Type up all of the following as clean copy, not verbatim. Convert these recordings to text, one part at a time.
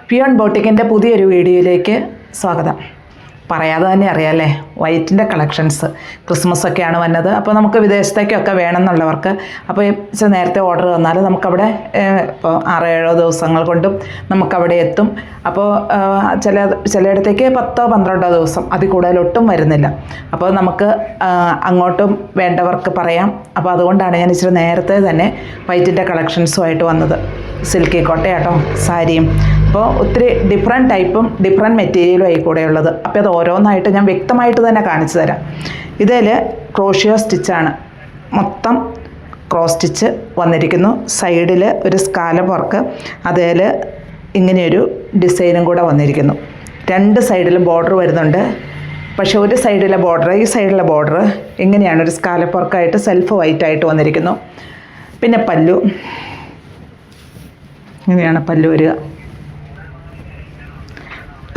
Peon ബോട്ടിക്കിൻ്റെ പുതിയൊരു വീഡിയോയിലേക്ക് സ്വാഗതം. പറയാതെ തന്നെ അറിയാമല്ലേ, വൈറ്റിൻ്റെ കളക്ഷൻസ് ക്രിസ്മസൊക്കെയാണ് വന്നത്. അപ്പോൾ നമുക്ക് വിദേശത്തേക്കൊക്കെ വേണമെന്നുള്ളവർക്ക് അപ്പോൾ നേരത്തെ ഓർഡർ തന്നാൽ നമുക്കവിടെ ഇപ്പോൾ 6-7 ദിവസങ്ങൾ കൊണ്ടും നമുക്കവിടെ എത്തും. അപ്പോൾ ചിലയിടത്തേക്ക് 10-12 ദിവസം അതിൽ കൂടുതലൊട്ടും വരുന്നില്ല. അപ്പോൾ നമുക്ക് അങ്ങോട്ടും വേണ്ടവർക്ക് പറയാം. അപ്പോൾ അതുകൊണ്ടാണ് ഞാൻ ഇച്ചിരി നേരത്തെ തന്നെ വൈറ്റിൻ്റെ കളക്ഷൻസുമായിട്ട് വന്നത്. സിൽക്കി കോട്ടയാട്ടോ സാരിയും. അപ്പോൾ ഒത്തിരി ഡിഫറെൻറ്റ് ടൈപ്പും ഡിഫറെൻറ്റ് മെറ്റീരിയലും ആയി കൂടെ ഉള്ളത്. അപ്പോൾ അത് ഓരോന്നായിട്ട് ഞാൻ വ്യക്തമായിട്ട് തന്നെ കാണിച്ചു തരാം. ഇതിൽ ക്രോഷ്യോ സ്റ്റിച്ചാണ്, മൊത്തം ക്രോസ് സ്റ്റിച്ച് വന്നിരിക്കുന്നു. സൈഡിൽ ഒരു സ്കാലപ്പ് വർക്ക്, അതിൽ ഇങ്ങനെയൊരു ഡിസൈനും കൂടെ വന്നിരിക്കുന്നു. 2 സൈഡിലും ബോർഡർ വരുന്നുണ്ട്. പക്ഷേ ഒരു സൈഡിലെ ബോർഡർ, ഈ സൈഡിലെ ബോർഡർ ഇങ്ങനെയാണ്, ഒരു സ്കാലപ്പ് വർക്കായിട്ട് സെൽഫ് വൈറ്റായിട്ട് വന്നിരിക്കുന്നു. പിന്നെ പല്ലു ഇങ്ങനെയാണ് പല്ലു വരിക.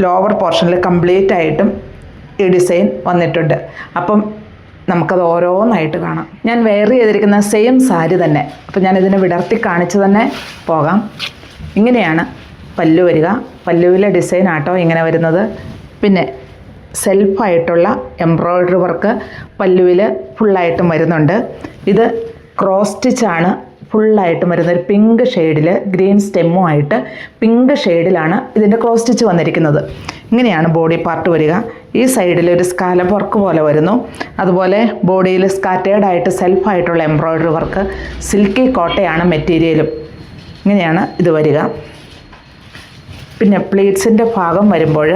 ലോവർ പോർഷനിൽ കംപ്ലീറ്റ് ആയിട്ടും ഈ ഡിസൈൻ വന്നിട്ടുണ്ട്. അപ്പം നമുക്കത് ഓരോന്നായിട്ട് കാണാം. ഞാൻ വെയർ ചെയ്തിരിക്കുന്ന സെയിം സാരി തന്നെ. അപ്പം ഞാനിതിനെ വിടർത്തി കാണിച്ച് തന്നെ പോകാം. ഇങ്ങനെയാണ് പല്ലു വരിക. പല്ലുവിലെ ഡിസൈൻ ആട്ടോ ഇങ്ങനെ വരുന്നത്. പിന്നെ സെൽഫായിട്ടുള്ള എംബ്രോയ്ഡറി വർക്ക് പല്ലുവിൽ ഫുള്ളായിട്ടും വരുന്നുണ്ട്. ഇത് ക്രോസ് സ്റ്റിച്ചാണ് ഫുള്ളായിട്ടും വരുന്നത്. ഒരു പിങ്ക് ഷെയ്ഡിൽ ഗ്രീൻ സ്റ്റെമ്മുമായിട്ട് പിങ്ക് ഷെയ്ഡിലാണ് ഇതിൻ്റെ ക്രോസ് സ്റ്റിച്ച് വന്നിരിക്കുന്നത്. ഇങ്ങനെയാണ് ബോഡി പാർട്ട് വരിക. ഈ സൈഡിൽ ഒരു സ്കാലപ്പ് വർക്ക് പോലെ വരുന്നു. അതുപോലെ ബോഡിയിൽ സ്കാറ്റേർഡായിട്ട് സെൽഫായിട്ടുള്ള എംബ്രോയ്ഡറി വർക്ക്. സിൽക്കി കോട്ടയാണ് മെറ്റീരിയലും. ഇങ്ങനെയാണ് ഇത് വരിക. പിന്നെ പ്ലീറ്റ്സിൻ്റെ ഭാഗം വരുമ്പോൾ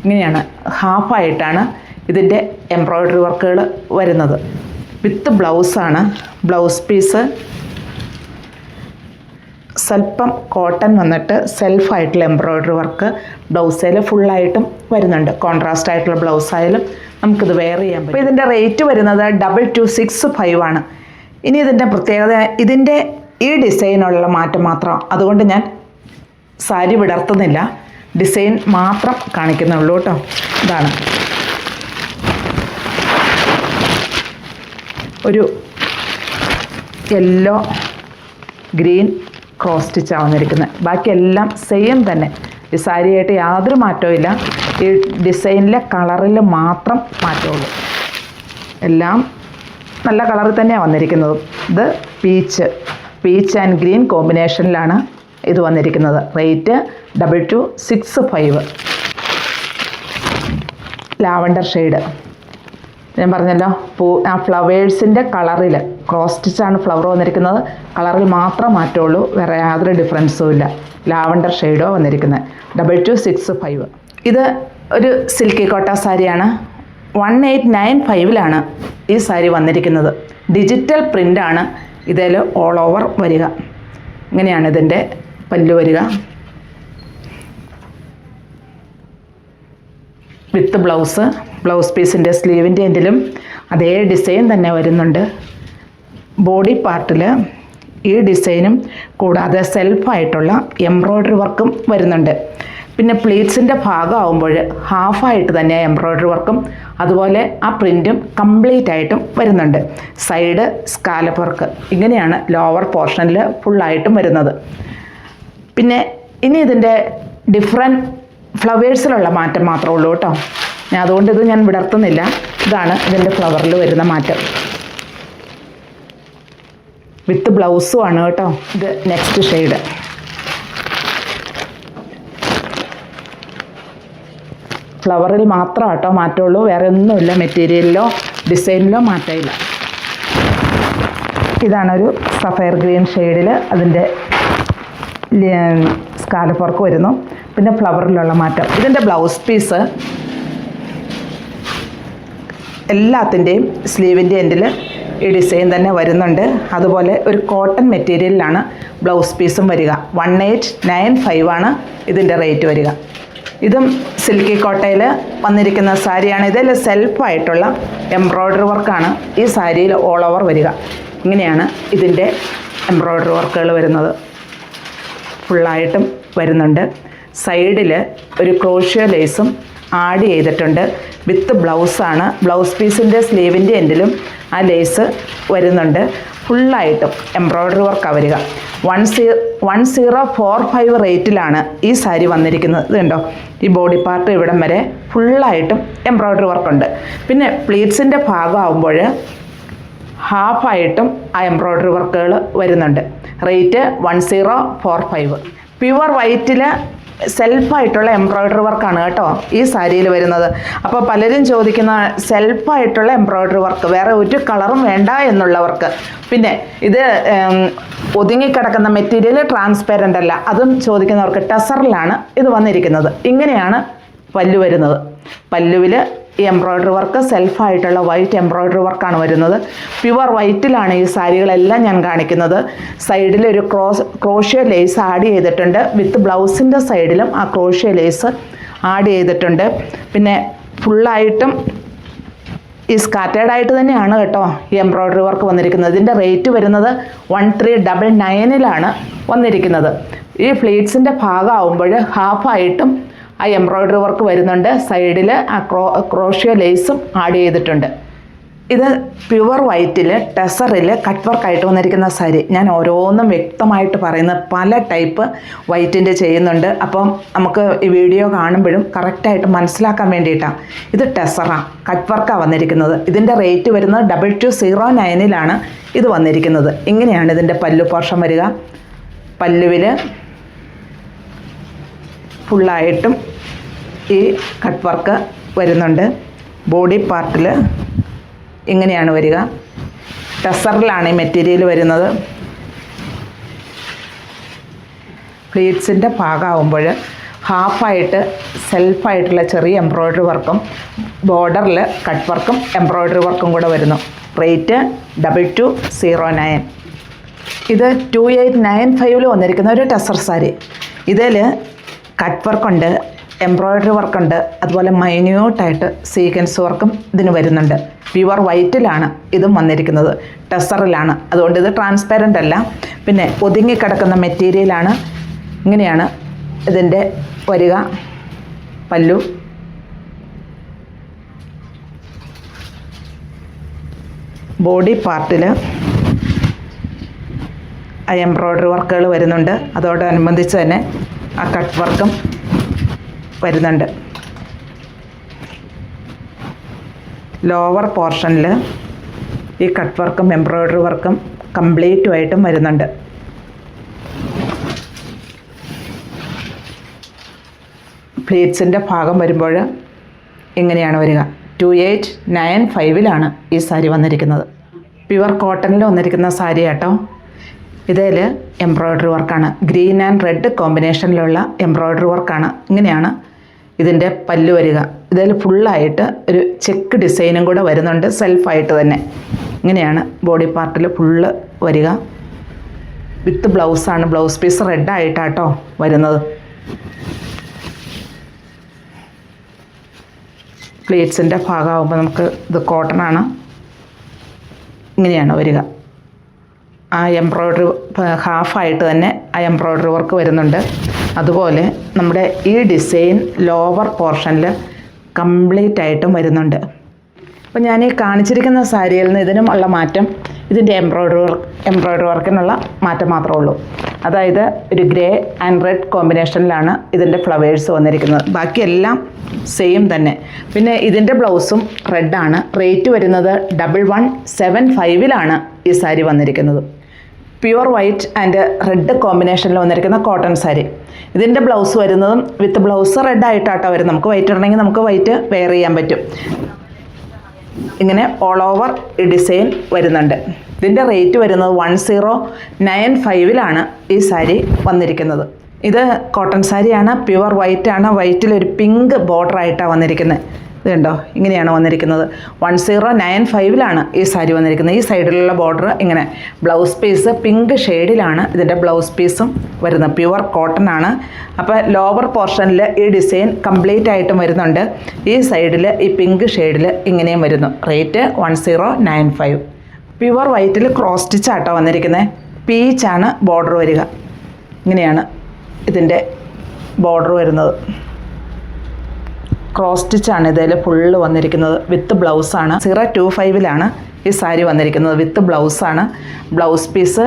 ഇങ്ങനെയാണ്, ഹാഫായിട്ടാണ് ഇതിൻ്റെ എംബ്രോയ്ഡറി വർക്കുകൾ വരുന്നത്. വിത്ത് ബ്ലൗസാണ്. ബ്ലൗസ് പീസ് സ്വല്പം കോട്ടൺ വന്നിട്ട് സെൽഫായിട്ടുള്ള എംബ്രോയ്ഡറി വർക്ക് ബ്ലൗസിൽ ഫുള്ളായിട്ടും വരുന്നുണ്ട്. കോൺട്രാസ്റ്റ് ആയിട്ടുള്ള ബ്ലൗസായാലും നമുക്കിത് വെയർ ചെയ്യാൻ പറ്റും. അപ്പോൾ ഇതിൻ്റെ റേറ്റ് വരുന്നത് 2265 ആണ്. ഇനി ഇതിൻ്റെ പ്രത്യേകത, ഇതിൻ്റെ ഈ ഡിസൈനുള്ള മാറ്റം മാത്രം. അതുകൊണ്ട് ഞാൻ സാരി വിടർത്തുന്നില്ല, ഡിസൈൻ മാത്രം കാണിക്കുന്നുള്ളൂ കേട്ടോ. ഇതാണ് ഒരു യെല്ലോ ഗ്രീൻ ക്രോസ് സ്റ്റിച്ചാണ് വന്നിരിക്കുന്നത്. ബാക്കിയെല്ലാം സെയിം തന്നെ. ഈ സാരിയായിട്ട് യാതൊരു മാറ്റവും ഇല്ല. ഈ ഡിസൈനിലെ കളറിൽ മാത്രം മാറ്റമുള്ളൂ. എല്ലാം നല്ല കളറിൽ തന്നെയാണ് വന്നിരിക്കുന്നത്. ഇത് പീച്ച് ആൻഡ് ഗ്രീൻ കോമ്പിനേഷനിലാണ് ഇത് വന്നിരിക്കുന്നത്. റേറ്റ് 2265. ലാവണ്ടർ ഷെയ്ഡ് ഞാൻ പറഞ്ഞല്ലോ, ആ ഫ്ലവേഴ്സിൻ്റെ കളറിൽ ക്രോസ് സ്റ്റിച്ചാണ് ഫ്ലവർ വന്നിരിക്കുന്നത്. കളറിൽ മാത്രം മാറ്റമുള്ളൂ, വേറെ യാതൊരു ഡിഫറൻസും ഇല്ല. ലാവണ്ടർ ഷെയ്ഡോ വന്നിരിക്കുന്നത്. 2265. ഇത് ഒരു സിൽക്കി കോട്ട സാരിയാണ്. 1895 ഈ സാരി വന്നിരിക്കുന്നത്. ഡിജിറ്റൽ പ്രിൻ്റാണ് ഇതിൽ ഓൾ ഓവർ വരിക. ഇങ്ങനെയാണ് ഇതിൻ്റെ പല്ലു വരിക. വിത്ത് ബ്ലൗസ് പീസിൻ്റെ സ്ലീവിൻ്റെ എൻഡിലും അതേ ഡിസൈൻ തന്നെ വരുന്നുണ്ട്. ബോഡി പാർട്ടിൽ ഈ ഡിസൈനും കൂടാതെ സെൽഫായിട്ടുള്ള എംബ്രോയ്ഡറി വർക്കും വരുന്നുണ്ട്. പിന്നെ പ്ലീറ്റ്സിൻ്റെ ഭാഗമാകുമ്പോൾ ഹാഫായിട്ട് തന്നെ എംബ്രോയ്ഡറി വർക്കും അതുപോലെ ആ പ്രിൻറ്റും കംപ്ലീറ്റ് ആയിട്ടും വരുന്നുണ്ട്. Side scallop work. ഇങ്ങനെയാണ് ലോവർ പോർഷനിൽ ഫുള്ളായിട്ടും വരുന്നത്. പിന്നെ ഇനി ഇതിൻ്റെ ഡിഫറെൻറ്റ് ഫ്ലവേഴ്സിലുള്ള മാറ്റം മാത്രമേ ഉള്ളൂ കേട്ടോ. അതുകൊണ്ട് ഇത് ഞാൻ വിടർത്തുന്നില്ല. ഇതാണ് ഇതിൻ്റെ ഫ്ലവറിൽ വരുന്ന മാറ്റം. വിത്ത് ബ്ലൗസും ആണ് കേട്ടോ. ഇത് നെക്സ്റ്റ് ഷെയ്ഡ്. ഫ്ലവറിൽ മാത്രം കേട്ടോ മാറ്റമുള്ളൂ, വേറെ ഒന്നുമില്ല. മെറ്റീരിയലിലോ ഡിസൈനിലോ മാറ്റമില്ല. ഇതാണൊരു സഫയർ ഗ്രീൻ ഷെയ്ഡിൽ അതിൻ്റെ സ്കാലപ്പ് വർക്ക് വരുന്നു. പിന്നെ ഫ്ലവറിലുള്ള മാറ്റം. ഇതിൻ്റെ ബ്ലൗസ് പീസ് എല്ലാത്തിൻ്റെയും സ്ലീവിൻ്റെ എൻഡിൽ ഈ ഡിസൈൻ തന്നെ വരുന്നുണ്ട്. അതുപോലെ ഒരു കോട്ടൺ മെറ്റീരിയലിലാണ് ബ്ലൗസ് പീസും വരിക. 1895 ആണ് ഇതിൻ്റെ റേറ്റ് വരിക. ഇതും സിൽക്കി കോട്ടയിൽ വന്നിരിക്കുന്ന സാരിയാണ്. ഇതിൽ സെൽഫായിട്ടുള്ള എംബ്രോയ്ഡറി വർക്കാണ് ഈ സാരിയിൽ ഓൾ ഓവർ വരിക. ഇങ്ങനെയാണ് ഇതിൻ്റെ എംബ്രോയ്ഡറി വർക്കുകൾ വരുന്നത്. ഫുള്ളായിട്ടും വരുന്നുണ്ട്. സൈഡിൽ ഒരു ക്രോഷ്യോ ലേസും ആഡ് ചെയ്തിട്ടുണ്ട്. വിത്ത് ബ്ലൗസാണ്. ബ്ലൗസ് പീസിൻ്റെ സ്ലീവിൻ്റെ എൻഡിലും ആ ലേസ് വരുന്നുണ്ട്. ഫുള്ളായിട്ടും എംബ്രോയ്ഡറി വർക്കാണ് വരിക. 1045 റേറ്റിലാണ് ഈ സാരി വന്നിരിക്കുന്നത്. ഇത് കണ്ടോ, ഈ ബോഡി പാർട്ട് ഇവിടം വരെ ഫുള്ളായിട്ടും എംബ്രോയ്ഡറി വർക്കുണ്ട്. പിന്നെ പ്ലീറ്റ്സിൻ്റെ ഭാഗമാകുമ്പോൾ ഹാഫായിട്ടും ആ എംബ്രോയ്ഡറി വർക്കുകൾ വരുന്നുണ്ട്. റേറ്റ് 1045. പ്യുവർ വൈറ്റിൽ സെൽഫായിട്ടുള്ള എംബ്രോയ്ഡറി വർക്കാണ് കേട്ടോ ഈ സാരിയിൽ വരുന്നത്. അപ്പോൾ പലരും ചോദിക്കുന്ന സെൽഫായിട്ടുള്ള എംബ്രോയ്ഡറി വർക്ക്, വേറെ ഒരു കളറും വേണ്ട എന്നുള്ളവർക്ക്. പിന്നെ ഇത് ഒതുങ്ങിക്കിടക്കുന്ന മെറ്റീരിയൽ ട്രാൻസ്പെറൻ്റ് അല്ല, അതും ചോദിക്കുന്നവർക്ക് ടെസറിലാണ് ഇത് വന്നിരിക്കുന്നത്. ഇങ്ങനെയാണ് പല്ലു വരുന്നത്. പല്ലുവിൽ ഈ എംബ്രോയ്ഡറി വർക്ക് സെൽഫായിട്ടുള്ള വൈറ്റ് എംബ്രോയ്ഡറി വർക്കാണ് വരുന്നത്. പ്യുവർ വൈറ്റിലാണ് ഈ സാരികളെല്ലാം ഞാൻ കാണിക്കുന്നത്. സൈഡിൽ ഒരു ക്രോഷ്യോ ലേസ് ആഡ് ചെയ്തിട്ടുണ്ട്. വിത്ത് ബ്ലൗസിൻ്റെ സൈഡിലും ആ ക്രോഷ്യോ ലേസ് ആഡ് ചെയ്തിട്ടുണ്ട്. പിന്നെ ഫുള്ളായിട്ടും ഈ സ്കാറ്റേർഡായിട്ട് തന്നെയാണ് കേട്ടോ ഈ എംബ്രോയ്ഡറി വർക്ക് വന്നിരിക്കുന്നത്. ഇതിൻ്റെ റേറ്റ് വരുന്നത് 1399 വന്നിരിക്കുന്നത്. ഈ ഫ്ലീറ്റ്സിൻ്റെ ഭാഗമാകുമ്പോൾ ഹാഫായിട്ടും ആ എംബ്രോയ്ഡറി വർക്ക് വരുന്നുണ്ട്. സൈഡിൽ ആ ക്രോഷ്യോ ലേസും ആഡ് ചെയ്തിട്ടുണ്ട്. ഇത് പ്യുവർ വൈറ്റിൽ ടെസറിൽ കട്ട് വർക്കായിട്ട് വന്നിരിക്കുന്ന സാരി. ഞാൻ ഓരോന്നും വ്യക്തമായിട്ട് പറയുന്നത് പല ടൈപ്പ് വൈറ്റിൻ്റെ ചെയ്യുന്നുണ്ട്. അപ്പം നമുക്ക് ഈ വീഡിയോ കാണുമ്പോഴും കറക്റ്റായിട്ട് മനസ്സിലാക്കാൻ വേണ്ടിയിട്ടാണ്. ഇത് ടെസറാണ്, കട്ട് വർക്കാണ് വന്നിരിക്കുന്നത്. ഇതിൻ്റെ റേറ്റ് വരുന്നത് 2209 ഇത് വന്നിരിക്കുന്നത്. ഇങ്ങനെയാണ് ഇതിൻ്റെ പല്ലു പോർഷൻ വരിക. പല്ലുവിൽ ഫുള്ളായിട്ടും ഈ കട്ട് വർക്ക് വരുന്നുണ്ട്. ബോഡി പാർട്ടിൽ ഇങ്ങനെയാണ് വരിക. ടെസറിലാണ് ഈ മെറ്റീരിയൽ വരുന്നത്. പ്ലീറ്റ്സിൻ്റെ ഭാഗമാകുമ്പോൾ ഹാഫായിട്ട് സെൽഫായിട്ടുള്ള ചെറിയ എംബ്രോയ്ഡറി വർക്കും ബോർഡറിൽ കട്ട് വർക്കും എംബ്രോയ്ഡറി വർക്കും കൂടെ വരുന്നു. റേറ്റ് 2209. ഇത് 2895 വന്നിരിക്കുന്ന ഒരു ടെസർ സാരി. ഇതിൽ കട്ട് വർക്കുണ്ട്, എംബ്രോയ്ഡറി വർക്കുണ്ട്, അതുപോലെ മൈന്യൂട്ടായിട്ട് സീക്വൻസ് വർക്കും ഇതിന് വരുന്നുണ്ട്. പ്യുവർ വൈറ്റിലാണ് ഇതും വന്നിരിക്കുന്നത്, ടെസറിലാണ്. അതുകൊണ്ട് ഇത് ട്രാൻസ്പെറൻ്റ് അല്ല. പിന്നെ ഒതുങ്ങിക്കിടക്കുന്ന മെറ്റീരിയലാണ്. ഇങ്ങനെയാണ് ഇതിൻ്റെ വരിക. പല്ലു ബോഡി പാർട്ടിൽ ആ എംബ്രോയ്ഡറി വർക്കുകൾ വരുന്നുണ്ട്. അതോടനുബന്ധിച്ച് തന്നെ ആ കട്ട് വർക്കും വരുന്നുണ്ട്. ലോവർ പോർഷനിൽ ഈ കട്ട് വർക്കും എംബ്രോയ്ഡറി വർക്കും കംപ്ലീറ്റുമായിട്ടും വരുന്നുണ്ട്. പ്ലീറ്റ്സിൻ്റെ ഭാഗം വരുമ്പോൾ ഇങ്ങനെയാണ് വരിക. 2895 ഈ സാരി വന്നിരിക്കുന്നത്. പ്യുവർ കോട്ടണിൽ വന്നിരിക്കുന്ന സാരി കേട്ടോ. ഇതിൽ എംബ്രോയ്ഡറി വർക്കാണ്. ഗ്രീൻ ആൻഡ് റെഡ് കോമ്പിനേഷനിലുള്ള എംബ്രോയ്ഡറി വർക്കാണ്. ഇങ്ങനെയാണ് ഇതിൻ്റെ പല്ലു വരിക. ഇതിൽ ഫുള്ളായിട്ട് ഒരു ചെക്ക് ഡിസൈനും കൂടെ വരുന്നുണ്ട്, സെൽഫായിട്ട് തന്നെ. ഇങ്ങനെയാണ് ബോഡി പാർട്ടിൽ ഫുള്ള് വരിക. വിത്ത് ബ്ലൗസാണ്. ബ്ലൗസ് പീസ് റെഡായിട്ടാട്ടോ വരുന്നത്. പ്ലീറ്റ്സിൻ്റെ ഭാഗമാകുമ്പോൾ നമുക്ക് ഇത് കോട്ടണാണ്. ഇങ്ങനെയാണ് വരിക. ആ എംബ്രോയ്ഡറി ഹാഫായിട്ട് തന്നെ ആ എംബ്രോയ്ഡറി വർക്ക് വരുന്നുണ്ട്. അതുപോലെ നമ്മുടെ ഈ ഡിസൈൻ ലോവർ പോർഷനിൽ കംപ്ലീറ്റ് ആയിട്ടും വരുന്നുണ്ട്. അപ്പോൾ ഞാൻ ഈ കാണിച്ചിരിക്കുന്ന സാരിയിൽ നിന്ന് ഇതിനും ഉള്ള മാറ്റം ഇതിൻ്റെ എംബ്രോയ്ഡറി വർക്കിനുള്ള മാറ്റം മാത്രമേ ഉള്ളൂ. അതായത് ഒരു ഗ്രേ ആൻഡ് റെഡ് കോമ്പിനേഷനിലാണ് ഇതിൻ്റെ ഫ്ലവേഴ്സ് വന്നിരിക്കുന്നത്. ബാക്കിയെല്ലാം സെയിം തന്നെ. പിന്നെ ഇതിൻ്റെ ബ്ലൗസും റെഡാണ്. റേറ്റ് വരുന്നത് 1175 ഈ സാരി വന്നിരിക്കുന്നത്. പ്യുവർ വൈറ്റ് ആൻഡ് റെഡ് കോമ്പിനേഷനിൽ വന്നിരിക്കുന്ന കോട്ടൺ സാരി. ഇതിൻ്റെ ബ്ലൗസ് വരുന്നതും വിത്ത് ബ്ലൗസ് റെഡായിട്ടാട്ടോ വരും. നമുക്ക് വൈറ്റ് ഇടണമെങ്കിൽ നമുക്ക് വൈറ്റ് വെയർ ചെയ്യാൻ പറ്റും. ഇങ്ങനെ ഓൾ ഓവർ ഈ ഡിസൈൻ വരുന്നുണ്ട്. ഇതിൻ്റെ റേറ്റ് വരുന്നത് 1095 ഈ സാരി വന്നിരിക്കുന്നത്. ഇത് കോട്ടൺ സാരിയാണ്, പ്യുവർ വൈറ്റ് ആണ്. വൈറ്റിൽ ഒരു പിങ്ക് ബോർഡർ ആയിട്ടാണ് വന്നിരിക്കുന്നത്. ഇത് കണ്ടോ, ഇങ്ങനെയാണ് വന്നിരിക്കുന്നത്. 1095 ഈ സാരി വന്നിരിക്കുന്നത്. ഈ സൈഡിലുള്ള ബോർഡർ ഇങ്ങനെ. ബ്ലൗസ് പീസ് പിങ്ക് ഷെയ്ഡിലാണ് ഇതിൻ്റെ ബ്ലൗസ് പീസും വരുന്നത്. പ്യുവർ കോട്ടൺ ആണ്. അപ്പോൾ ലോവർ പോർഷനിൽ ഈ ഡിസൈൻ കംപ്ലീറ്റ് ആയിട്ടും വരുന്നുണ്ട്. ഈ സൈഡിൽ ഈ പിങ്ക് ഷെയ്ഡിൽ ഇങ്ങനെയും വരുന്നു. റേറ്റ് 1095. പ്യുവർ വൈറ്റിൽ ക്രോസ് സ്റ്റിച്ചാട്ടോ വന്നിരിക്കുന്നത്. പീച്ചാണ് ബോർഡർ വരിക. ഇങ്ങനെയാണ് ഇതിൻ്റെ ബോർഡർ വരുന്നത്. ക്രോസ് സ്റ്റിച്ചാണ് ഇതിൽ ഫുള്ള് വന്നിരിക്കുന്നത്. വിത്ത് ബ്ലൗസാണ്. 025 ഈ സാരി വന്നിരിക്കുന്നത്. വിത്ത് ബ്ലൗസാണ്. ബ്ലൗസ് പീസ്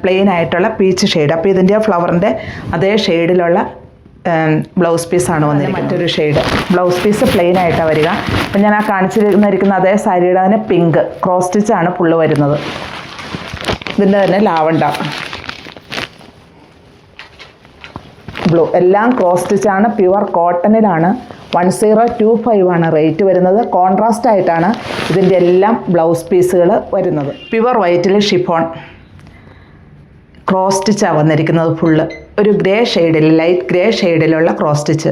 പ്ലെയിൻ ആയിട്ടുള്ള പീച്ച് ഷെയ്ഡ്. അപ്പോൾ ഇതിൻ്റെ ഫ്ലവറിൻ്റെ അതേ ഷെയ്ഡിലുള്ള ബ്ലൗസ് പീസാണ് വന്നിരിക്കുന്നത്. മറ്റൊരു ഷെയ്ഡ് ബ്ലൗസ് പീസ് പ്ലെയിൻ ആയിട്ടാണ് വരിക. അപ്പം ഞാൻ ആ കാണിച്ചിരിക്കുന്ന അതേ സാരിയുടെ തന്നെ പിങ്ക് ക്രോസ് സ്റ്റിച്ചാണ് ഫുള്ള് വരുന്നത്. ഇതിൻ്റെ തന്നെ ലാവണ്ടർ ബ്ലൂ എല്ലാം ക്രോസ് സ്റ്റിച്ചാണ്. പ്യുവർ കോട്ടണിലാണ്. 1025 ആണ് റേറ്റ് വരുന്നത്. കോൺട്രാസ്റ്റ് ആയിട്ടാണ് ഇതിൻ്റെ എല്ലാം ബ്ലൗസ് പീസുകൾ വരുന്നത്. പ്യുവർ വൈറ്റിൽ ഷിഫോൺ ക്രോസ് സ്റ്റിച്ചാണ് വന്നിരിക്കുന്നത്. ഫുള്ള് ഒരു ഗ്രേ ഷെയ്ഡിൽ ലൈറ്റ് ഗ്രേ ഷെയ്ഡിലുള്ള ക്രോസ് സ്റ്റിച്ച്.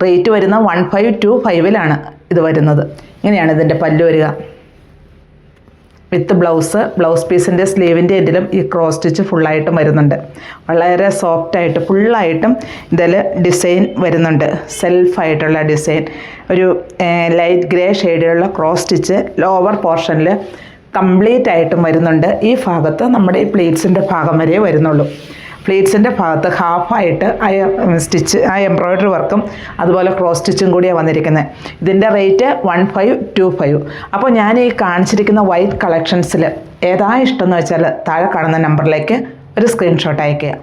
റേറ്റ് വരുന്ന 1525 ഇത് വരുന്നത്. ഇങ്ങനെയാണ് ഇതിൻ്റെ പല്ലു വരിക വിത്ത് ബ്ലൗസ് പീസിൻ്റെ സ്ലീവിൻ്റെ എൻഡിലും ഈ ക്രോസ് സ്റ്റിച്ച് ഫുള്ളായിട്ടും വരുന്നുണ്ട്. വളരെ സോഫ്റ്റായിട്ട് ഫുള്ളായിട്ടും ഇതിൽ ഡിസൈൻ വരുന്നുണ്ട്. സെൽഫായിട്ടുള്ള ഡിസൈൻ. ഒരു ലൈറ്റ് ഗ്രേ ഷെയ്ഡിലുള്ള ക്രോസ് സ്റ്റിച്ച് ലോവർ പോർഷനിൽ കംപ്ലീറ്റ് ആയിട്ടും വരുന്നുണ്ട്. ഈ ഭാഗത്ത് നമ്മുടെ ഈ പ്ലീറ്റ്സിൻ്റെ ഭാഗം വരെ വരുന്നുള്ളൂ. പ്ലീറ്റ്സിൻ്റെ ഭാഗത്ത് ഹാഫായിട്ട് ആ എംബ്രോയ്ഡറി വർക്കും അതുപോലെ ക്രോസ് സ്റ്റിച്ചും കൂടിയാണ് വന്നിരിക്കുന്നത്. ഇതിൻ്റെ റേറ്റ് 1525. അപ്പോൾ ഞാൻ ഈ കാണിച്ചിരിക്കുന്ന വൈറ്റ് കളക്ഷൻസിൽ ഏതാ ഇഷ്ടമെന്ന് വെച്ചാൽ താഴെ കാണുന്ന നമ്പറിലേക്ക് ഒരു സ്ക്രീൻഷോട്ട് അയയ്ക്കുക.